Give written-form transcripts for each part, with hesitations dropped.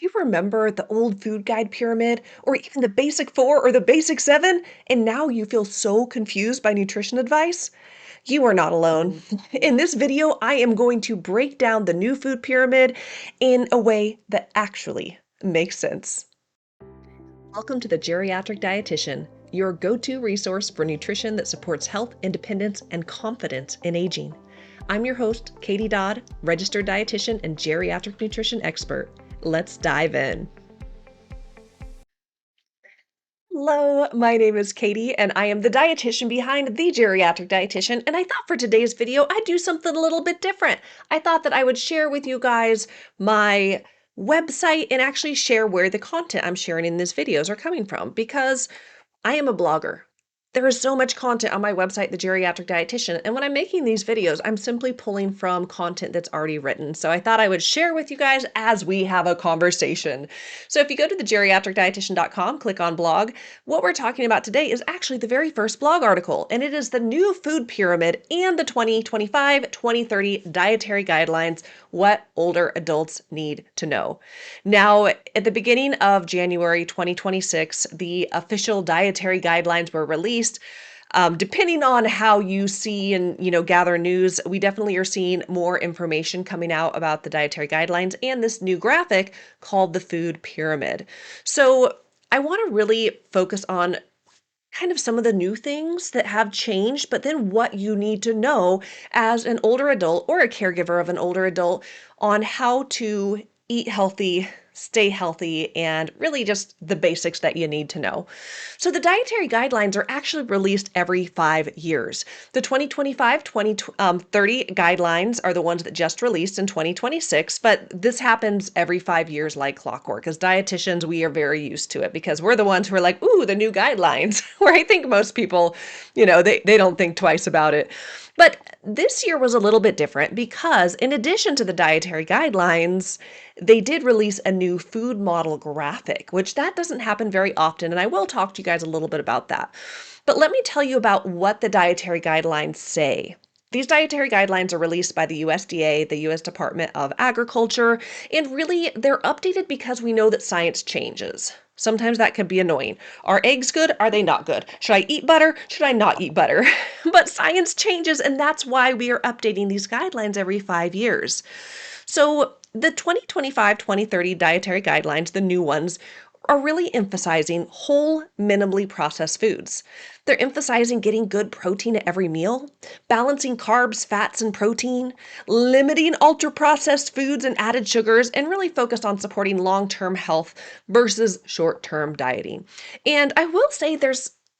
you remember the old food guide pyramid or even the basic 4 or the basic 7 and now you feel so confused by nutrition advice? You are not alone. In this video, I am going to break down the new food pyramid in a way that actually makes sense. Welcome to the Geriatric Dietitian, your go-to resource for nutrition that supports health, independence, and confidence in aging. I'm your host, Katie Dodd, registered dietitian and geriatric nutrition expert. Let's dive in. Hello, my name is Katie, and I am the dietitian behind the Geriatric Dietitian. And I thought for today's video, I'd do something a little bit different. I thought that I would share with you guys my website and actually share where the content I'm sharing in these videos are coming from because I am a blogger. There is so much content on my website, The Geriatric Dietitian, and when I'm making these videos, I'm simply pulling from content that's already written. So I thought I would share with you guys as we have a conversation. So if you go to thegeriatricdietitian.com, click on blog, what we're talking about today is actually the very first blog article, and it is the new food pyramid and the 2025-2030 dietary guidelines, what older adults need to know. Now, at the beginning of January 2026, the official dietary guidelines were released. Depending on how you see and gather news, we definitely are seeing more information coming out about the dietary guidelines and this new graphic called the food pyramid. So I want to really focus on kind of some of the new things that have changed, but then what you need to know as an older adult or a caregiver of an older adult on how to eat healthy, stay healthy, and really just the basics that you need to know. So the dietary guidelines are actually released every 5 years. The 2025-2030 guidelines are the ones that just released in 2026, but this happens every 5 years like clockwork. As dietitians, we are very used to it because we're the ones who are like, ooh, the new guidelines, where I think most people, they don't think twice about it. But this year was a little bit different because in addition to the dietary guidelines, they did release a new food model graphic, which that doesn't happen very often. And I will talk to you guys a little bit about that. But let me tell you about what the dietary guidelines say. These dietary guidelines are released by the USDA, the US Department of Agriculture, and really they're updated because we know that science changes. Sometimes that could be annoying. Are eggs good? Are they not good? Should I eat butter? Should I not eat butter? But science changes, and that's why we are updating these guidelines every 5 years. So the 2025-2030 dietary guidelines, the new ones, are really emphasizing whole, minimally processed foods. They're emphasizing getting good protein at every meal, balancing carbs, fats, and protein, limiting ultra-processed foods and added sugars, and really focused on supporting long-term health versus short-term dieting. And I will say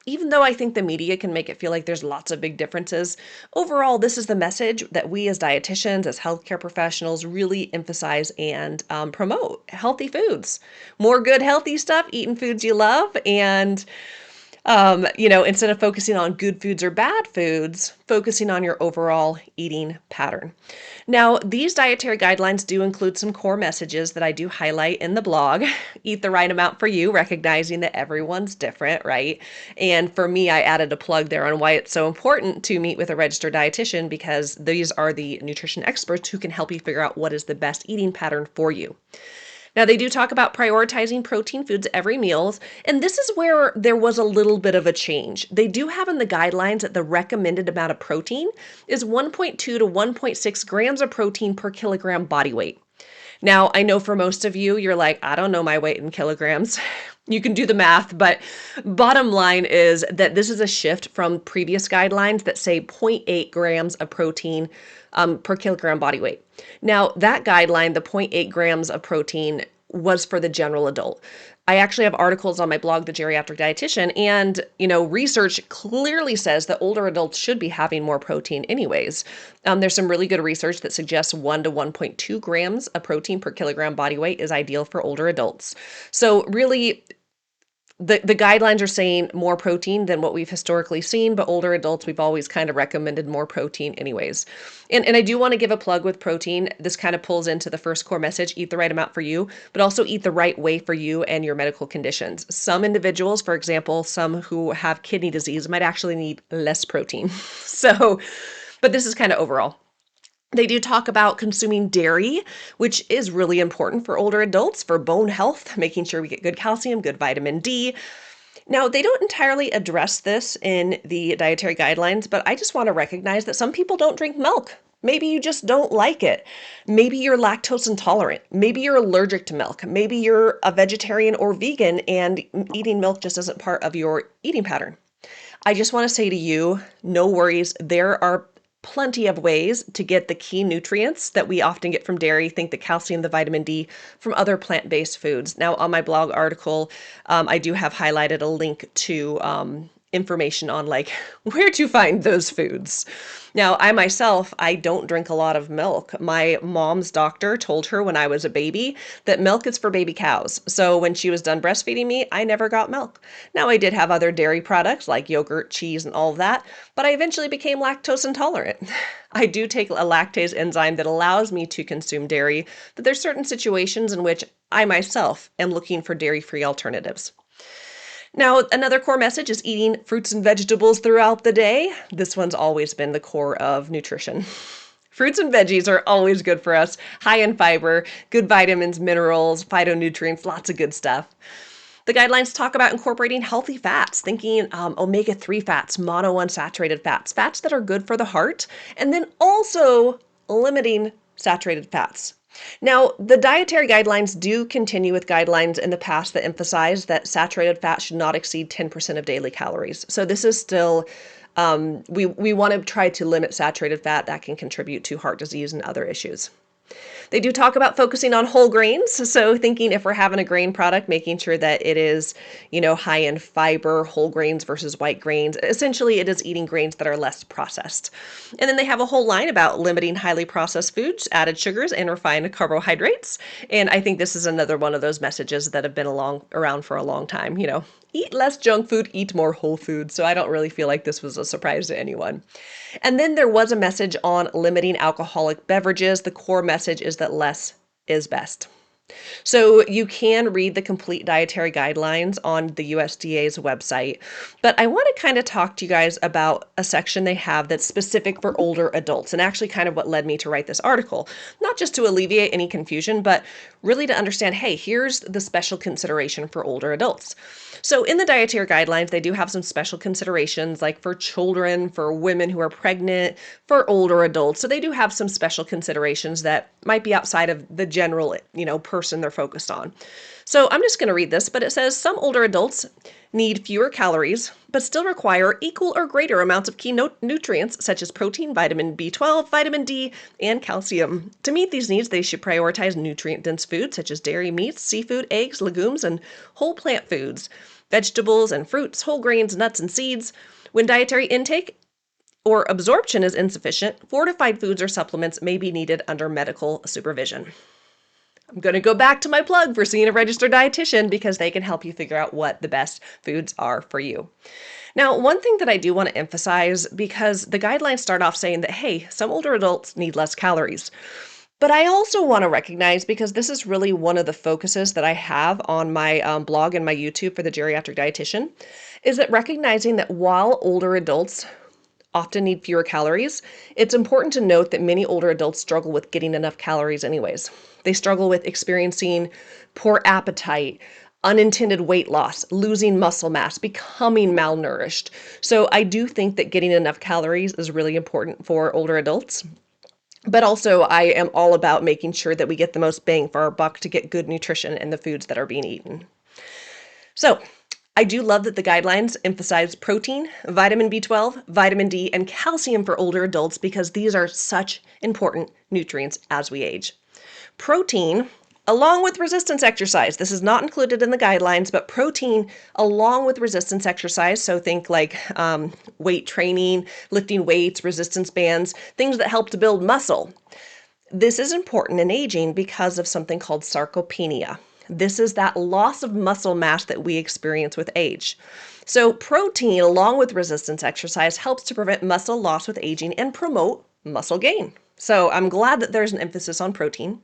even though I think the media can make it feel like there's lots of big differences, overall, this is the message that we as dietitians, as healthcare professionals, really emphasize and promote healthy foods. More good, healthy stuff, eating foods you love, and instead of focusing on good foods or bad foods, focusing on your overall eating pattern. Now, these dietary guidelines do include some core messages that I do highlight in the blog. Eat the right amount for you, recognizing that everyone's different, right? And for me, I added a plug there on why it's so important to meet with a registered dietitian because these are the nutrition experts who can help you figure out what is the best eating pattern for you. Now, they do talk about prioritizing protein foods every meal, and this is where there was a little bit of a change. They do have in the guidelines that the recommended amount of protein is 1.2 to 1.6 grams of protein per kilogram body weight. Now, I know for most of you, you're like, I don't know my weight in kilograms. You can do the math, but bottom line is that this is a shift from previous guidelines that say 0.8 grams of protein per kilogram body weight. Now, that guideline, the 0.8 grams of protein, was for the general adult. I actually have articles on my blog, The Geriatric Dietitian, and research clearly says that older adults should be having more protein anyways. There's some really good research that suggests 1 to 1.2 grams of protein per kilogram body weight is ideal for older adults. So really, the guidelines are saying more protein than what we've historically seen, but older adults, we've always kind of recommended more protein anyways. And I do want to give a plug with protein. This kind of pulls into the first core message, eat the right amount for you, but also eat the right way for you and your medical conditions. Some individuals, for example, some who have kidney disease might actually need less protein. But this is kind of overall. They do talk about consuming dairy, which is really important for older adults for bone health, making sure we get good calcium, good vitamin D. Now, they don't entirely address this in the dietary guidelines, but I just want to recognize that some people don't drink milk. Maybe you just don't like it. Maybe you're lactose intolerant. Maybe you're allergic to milk. Maybe you're a vegetarian or vegan and eating milk just isn't part of your eating pattern. I just want to say to you, no worries. There are plenty of ways to get the key nutrients that we often get from dairy. Think the calcium, the vitamin D from other plant-based foods. Now, on my blog article, I do have highlighted a link to information on like where to find those foods. Now, I myself, I don't drink a lot of milk. My mom's doctor told her when I was a baby that milk is for baby cows. So when she was done breastfeeding me, I never got milk. Now, I did have other dairy products like yogurt, cheese, and all of that, but I eventually became lactose intolerant. I do take a lactase enzyme that allows me to consume dairy, but there's certain situations in which I myself am looking for dairy-free alternatives. Now, another core message is eating fruits and vegetables throughout the day. This one's always been the core of nutrition. Fruits and veggies are always good for us, high in fiber, good vitamins, minerals, phytonutrients, lots of good stuff. The guidelines talk about incorporating healthy fats, thinking omega-3 fats, monounsaturated fats, fats that are good for the heart, and then also limiting saturated fats. Now, the dietary guidelines do continue with guidelines in the past that emphasize that saturated fat should not exceed 10% of daily calories. So this is still, we want to try to limit saturated fat that can contribute to heart disease and other issues. They do talk about focusing on whole grains. So thinking if we're having a grain product, making sure that it is, high in fiber, whole grains versus white grains. Essentially, it is eating grains that are less processed. And then they have a whole line about limiting highly processed foods, added sugars, and refined carbohydrates. And I think this is another one of those messages that have been around for a long time. Eat less junk food, eat more whole food. So I don't really feel like this was a surprise to anyone. And then there was a message on limiting alcoholic beverages. The core message is that less is best. So you can read the complete dietary guidelines on the USDA's website, but I want to kind of talk to you guys about a section they have that's specific for older adults and actually kind of what led me to write this article, not just to alleviate any confusion, but really to understand, hey, here's the special consideration for older adults. So in the dietary guidelines, they do have some special considerations like for children, for women who are pregnant, for older adults. So they do have some special considerations that might be outside of the general, person they're focused on. So I'm just going to read this, but it says some older adults need fewer calories, but still require equal or greater amounts of key nutrients such as protein, vitamin B12, vitamin D, and calcium. To meet these needs, they should prioritize nutrient-dense foods such as dairy, meats, seafood, eggs, legumes, and whole plant foods, vegetables and fruits, whole grains, nuts, and seeds. When dietary intake or absorption is insufficient, fortified foods or supplements may be needed under medical supervision. I'm going to go back to my plug for seeing a registered dietitian because they can help you figure out what the best foods are for you. Now, one thing that I do want to emphasize, because the guidelines start off saying that, hey, some older adults need less calories. But I also want to recognize, because this is really one of the focuses that I have on my blog and my YouTube for the Geriatric Dietitian, is that recognizing that while older adults often need fewer calories, it's important to note that many older adults struggle with getting enough calories anyways. They struggle with experiencing poor appetite, unintended weight loss, losing muscle mass, becoming malnourished. So I do think that getting enough calories is really important for older adults. But also I am all about making sure that we get the most bang for our buck to get good nutrition in the foods that are being eaten. So I do love that the guidelines emphasize protein, vitamin B12, vitamin D, and calcium for older adults because these are such important nutrients as we age. Protein, along with resistance exercise, this is not included in the guidelines, but protein along with resistance exercise, so think like weight training, lifting weights, resistance bands, things that help to build muscle. This is important in aging because of something called sarcopenia. This is that loss of muscle mass that we experience with age. So protein, along with resistance exercise, helps to prevent muscle loss with aging and promote muscle gain. So I'm glad that there's an emphasis on protein.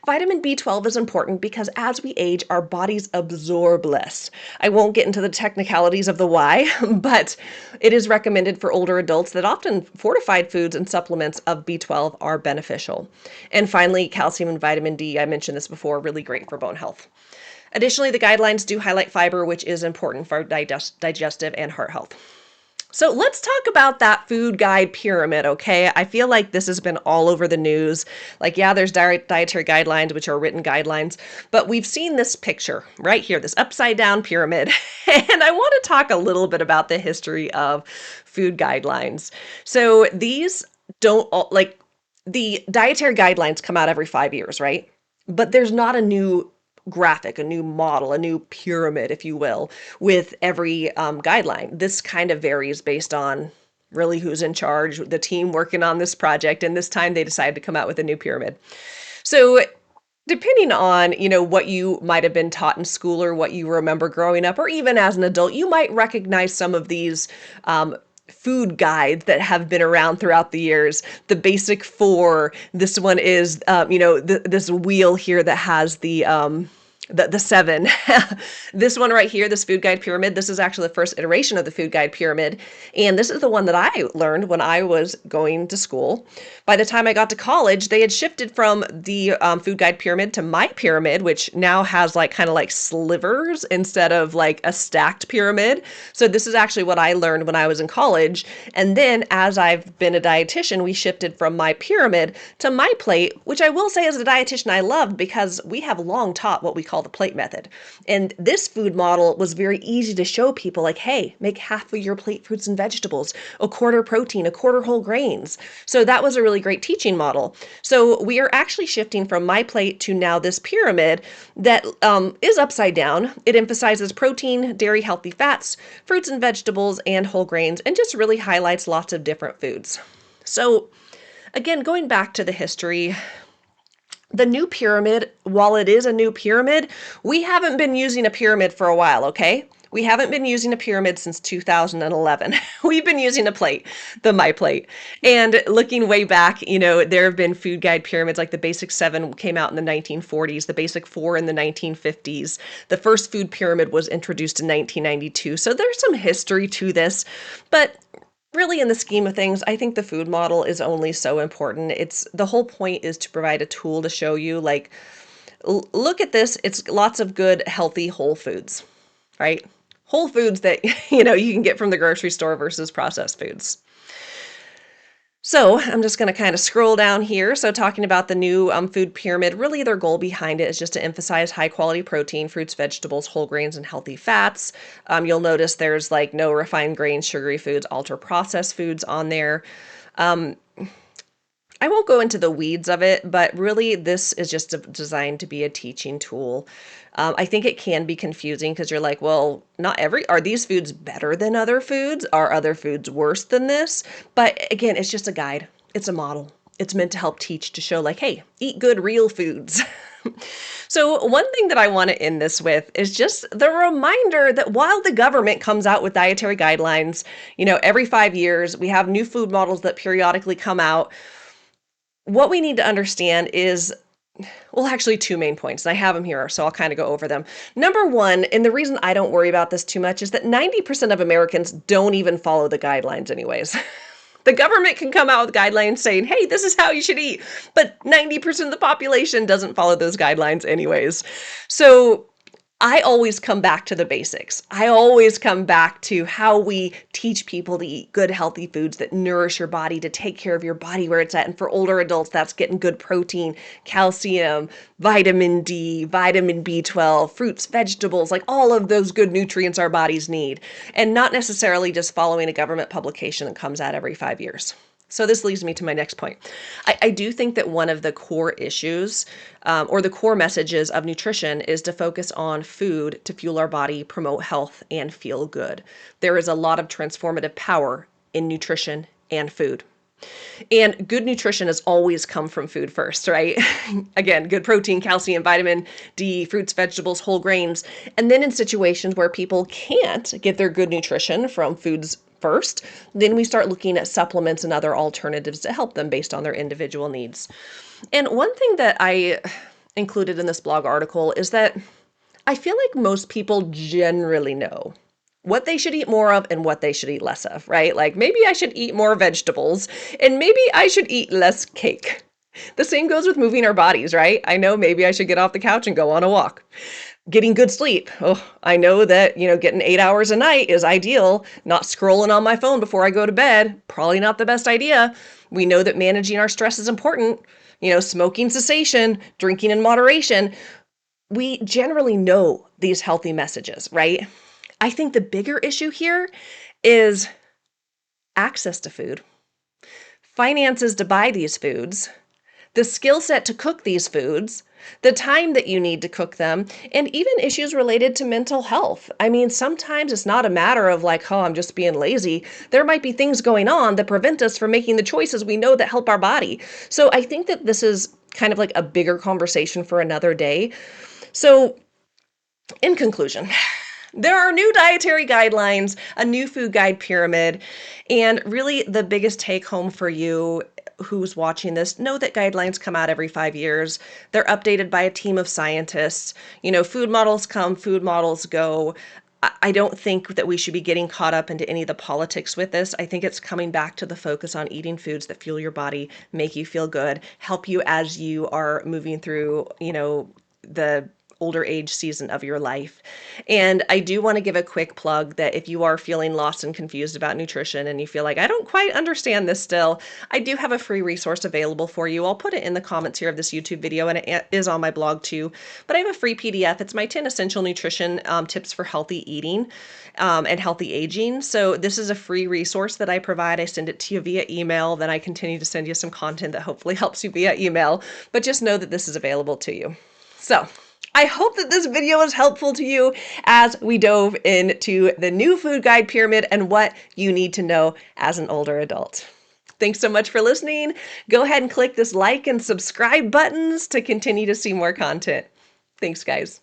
Vitamin B12 is important because as we age, our bodies absorb less. I won't get into the technicalities of the why, but it is recommended for older adults that often fortified foods and supplements of B12 are beneficial. And finally, calcium and vitamin D, I mentioned this before, really great for bone health. Additionally, the guidelines do highlight fiber, which is important for digestive and heart health. So let's talk about that food guide pyramid, okay? I feel like this has been all over the news. Like, yeah, there's dietary guidelines, which are written guidelines, but we've seen this picture right here, this upside down pyramid. And I want to talk a little bit about the history of food guidelines. So these don't like the dietary guidelines come out every 5 years, right? But there's not a new graphic, a new model, a new pyramid, if you will, with every guideline. This kind of varies based on really who's in charge, the team working on this project, and this time they decided to come out with a new pyramid. So depending on, what you might have been taught in school or what you remember growing up, or even as an adult, you might recognize some of these food guides that have been around throughout the years. The basic four. This one is, this wheel here that has the seven. This one right here, this food guide pyramid, this is actually the first iteration of the food guide pyramid. And this is the one that I learned when I was going to school. By the time I got to college, they had shifted from the food guide pyramid to my pyramid, which now has kind of like slivers instead of like a stacked pyramid. So this is actually what I learned when I was in college. And then as I've been a dietitian, we shifted from my pyramid to my plate, which I will say as a dietitian I loved because we have long taught what we call the plate method. And this food model was very easy to show people, like, hey, make half of your plate fruits and vegetables, a quarter protein, a quarter whole grains. So that was a really great teaching model. So we are actually shifting from my plate to now this pyramid that is upside down. It emphasizes protein, dairy, healthy fats, fruits and vegetables, and whole grains, and just really highlights lots of different foods. So again, going back to the history, the new pyramid, while it is a new pyramid, we haven't been using a pyramid for a while, okay? We haven't been using a pyramid since 2011. We've been using a plate, the My Plate. And looking way back, there have been food guide pyramids, like the Basic 7 came out in the 1940s, the Basic 4 in the 1950s. The first food pyramid was introduced in 1992. So there's some history to this, but really, in the scheme of things, I think the food model is only so important. The whole point is to provide a tool to show you, like, look at this. It's lots of good, healthy, whole foods, right? Whole foods that, you can get from the grocery store versus processed foods. So I'm just going to kind of scroll down here. So talking about the new food pyramid, really their goal behind it is just to emphasize high quality protein, fruits, vegetables, whole grains, and healthy fats. You'll notice there's no refined grains, sugary foods, ultra processed foods on there. I won't go into the weeds of it, but really this is just designed to be a teaching tool. I think it can be confusing because you're like, well, are these foods better than other foods? Are other foods worse than this? But again, it's just a guide. It's a model. It's meant to help teach, to show hey, eat good, real foods. So one thing that I want to end this with is just the reminder that while the government comes out with dietary guidelines, every 5 years, we have new food models that periodically come out. What we need to understand is, well, actually two main points. I have them here, so I'll kind of go over them. Number one, and the reason I don't worry about this too much, is that 90% of Americans don't even follow the guidelines anyways. The government can come out with guidelines saying, hey, this is how you should eat, but 90% of the population doesn't follow those guidelines anyways. So I always come back to the basics. I always come back to how we teach people to eat good, healthy foods that nourish your body, to take care of your body where it's at. And for older adults, that's getting good protein, calcium, vitamin D, vitamin B12, fruits, vegetables, all of those good nutrients our bodies need. And not necessarily just following a government publication that comes out every 5 years. So this leads me to my next point. I do think that one of the core issues or the core messages of nutrition is to focus on food to fuel our body, promote health, and feel good. There is a lot of transformative power in nutrition and food. And good nutrition has always come from food first, right? Again, good protein, calcium, vitamin D, fruits, vegetables, whole grains. And then in situations where people can't get their good nutrition from foods first, then we start looking at supplements and other alternatives to help them based on their individual needs. And one thing that I included in this blog article is that I feel like most people generally know what they should eat more of and what they should eat less of, right? Like maybe I should eat more vegetables and maybe I should eat less cake. The same goes with moving our bodies, right? I know maybe I should get off the couch and go on a walk. Getting good sleep. Oh, I know that, getting 8 hours a night is ideal. Not scrolling on my phone before I go to bed, probably not the best idea. We know that managing our stress is important. Smoking cessation, drinking in moderation. We generally know these healthy messages, right? I think the bigger issue here is access to food, finances to buy these foods, the skill set to cook these foods, the time that you need to cook them, and even issues related to mental health. I mean, sometimes it's not a matter of like, oh, I'm just being lazy. There might be things going on that prevent us from making the choices we know that help our body. So I think that this is kind of like a bigger conversation for another day. So in conclusion, there are new dietary guidelines, a new food guide pyramid, and really the biggest take home for you who's watching this, know that guidelines come out every 5 years. They're updated by a team of scientists. Food models come, food models go. I don't think that we should be getting caught up into any of the politics with this. I think it's coming back to the focus on eating foods that fuel your body, make you feel good, help you as you are moving through, the older age season of your life. And I do want to give a quick plug that if you are feeling lost and confused about nutrition and you feel like I don't quite understand this still, I do have a free resource available for you. I'll put it in the comments here of this YouTube video, and it is on my blog too. But I have a free PDF. It's my 10 essential nutrition tips for healthy eating and healthy aging. So this is a free resource that I provide. I send it to you via email. Then I continue to send you some content that hopefully helps you via email. But just know that this is available to you. So I hope that this video was helpful to you as we dove into the new food guide pyramid and what you need to know as an older adult. Thanks so much for listening. Go ahead and click this like and subscribe buttons to continue to see more content. Thanks, guys.